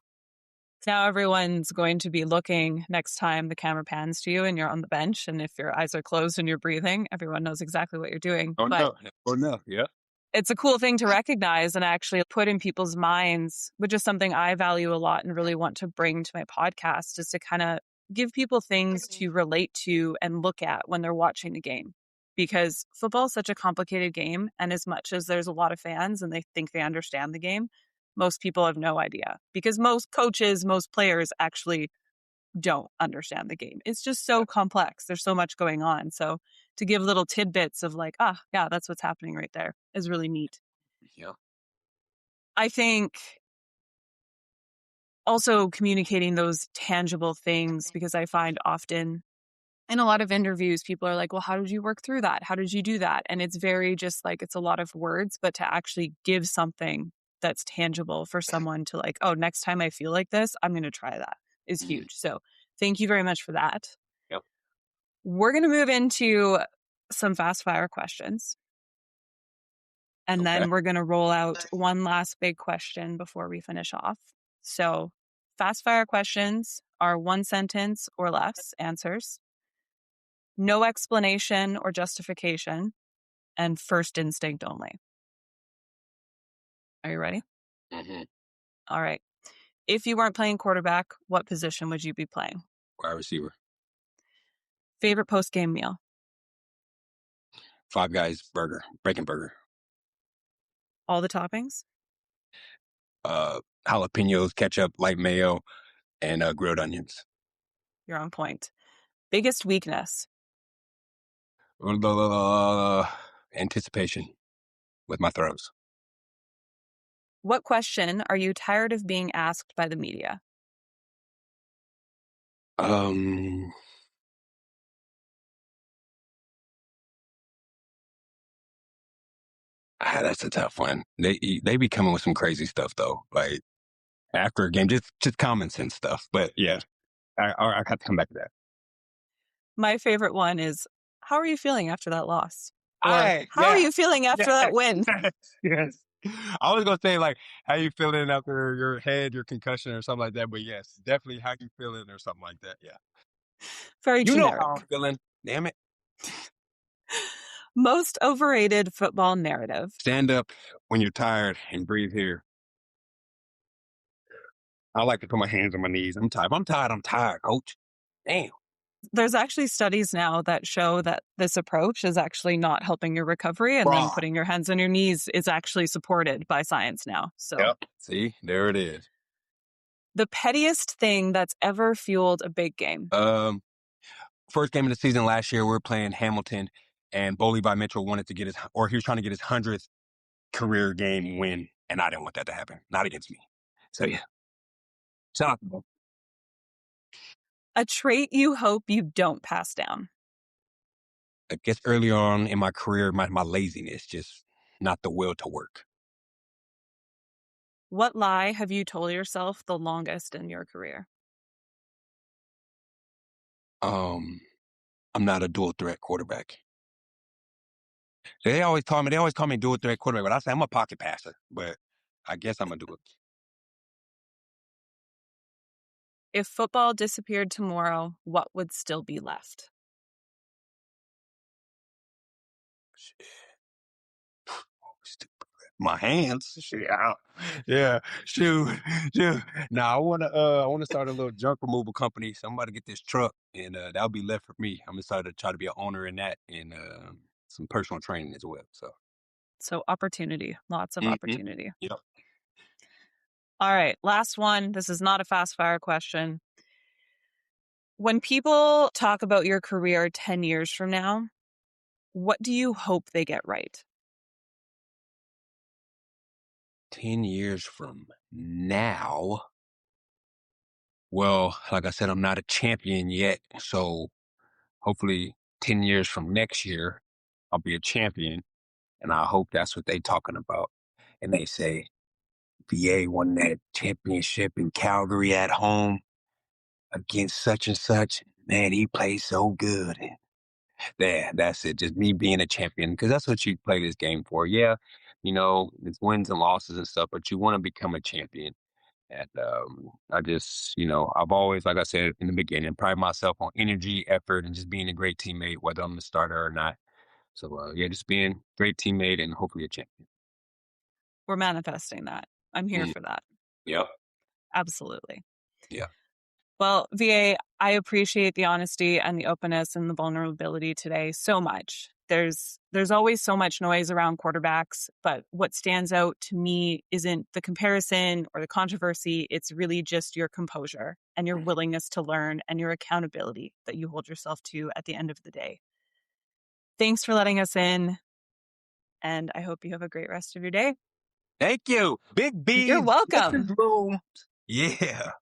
Now everyone's going to be looking next time the camera pans to you and you're on the bench. And if your eyes are closed and you're breathing, everyone knows exactly what you're doing.
Oh
But
no. Oh no. Yeah.
it's a cool thing to recognize and actually put in people's minds, which is something I value a lot and really want to bring to my podcast, is to kind of give people things to relate to and look at when they're watching the game. Because football is such a complicated game. And as much as there's a lot of fans and they think they understand the game, most people have no idea because most coaches, most players actually don't understand the game. It's just so complex. There's so much going on. So to give little tidbits of like, yeah, that's what's happening right there is really neat.
Yeah.
I think also communicating those tangible things, because I find often in a lot of interviews, people are like, well, how did you work through that? How did you do that? And it's very just like, it's a lot of words, but to actually give something that's tangible for someone to like, oh, next time I feel like this, I'm going to try that is
Mhm.
huge. So thank you very much for that.
Yep.
We're going to move into some fast fire questions. And
Okay.
then we're going to roll out one last big question before we finish off. So fast fire questions are 1 sentence or less answers, no explanation or justification, and first instinct only. Are you ready?
Mm-hmm.
All right. If you weren't playing quarterback, what position would you be playing?
Wide receiver.
Favorite post-game meal?
Five Guys burger, bacon burger.
All the toppings?
Jalapenos, ketchup, light mayo, and grilled onions.
You're on point. Biggest weakness?
Anticipation with my throws.
What question are you tired of being asked by the media?
Um, that's a tough one. They be coming with some crazy stuff though. Like after a game, just common sense stuff. But yeah, I have to come back to that.
My favorite one is, how are you feeling after that loss? Or
I
how are
yeah
you feeling after that win?
yes. I was gonna say like how you feeling after your head, your concussion or something like that. But yes, definitely how you feeling or something like that. Yeah,
Very
you know how I'm
generic.
feeling. Damn it.
Most overrated football narrative.
Stand up when you're tired and breathe here. I like to put my hands on my knees. I'm tired. If I'm tired. I'm tired, coach. Damn.
There's actually studies now that show that this approach is actually not helping your recovery, and then
Bruh.
putting your hands on your knees is actually supported by science now. So
Yep. See, there it is.
the pettiest thing that's ever fueled a big game.
First game of the season last year, we were playing Hamilton, and Boley by Mitchell wanted to get he was trying to get his 100th career game win, and I didn't want that to happen. Not against me. So yeah, shout out to Bo.
A trait you hope you don't pass down.
I guess early on in my career, my laziness, just not the will to work.
What lie have you told yourself the longest in your career?
I'm not a dual threat quarterback. They always call me dual threat quarterback, but I say I'm a pocket passer, but I guess I'm a dual.
If football disappeared tomorrow, what would still be left?
My hands. Shit, yeah, shoot, shoot. Now I wanna start a little junk removal company. So I'm about to get this truck, and that'll be left for me. I'm excited to try to be an owner in that, and some personal training as well. So,
So, opportunity, lots of
mhm.
opportunity.
Yep.
All right, last one. This is not a fast fire question. When people talk about your career 10 years from now, what do you hope they get right?
10 years from now, well, like I said, I'm not a champion yet, so hopefully 10 years from next year, I'll be a champion, and I hope that's what they talking about. And they say, VA won that championship in Calgary at home against such and such. Man, he played so good. And yeah, that's it. Just me being a champion, because that's what you play this game for. Yeah, it's wins and losses and stuff, but you want to become a champion. And I just, I've always, like I said in the beginning, pride myself on energy, effort, and just being a great teammate, whether I'm the starter or not. So, yeah, just being a great teammate and hopefully a champion.
We're manifesting that. I'm here
Mm,
for that.
yep.
Absolutely.
Yeah.
Well, VA, I appreciate the honesty and the openness and the vulnerability today so much. There's always so much noise around quarterbacks, but what stands out to me isn't the comparison or the controversy. It's really just your composure and your willingness to learn and your accountability that you hold yourself to at the end of the day. Thanks for letting us in, and I hope you have a great rest of your day.
Thank you. Big
You're
B's, Blitz
welcome.
Bloom. Yeah.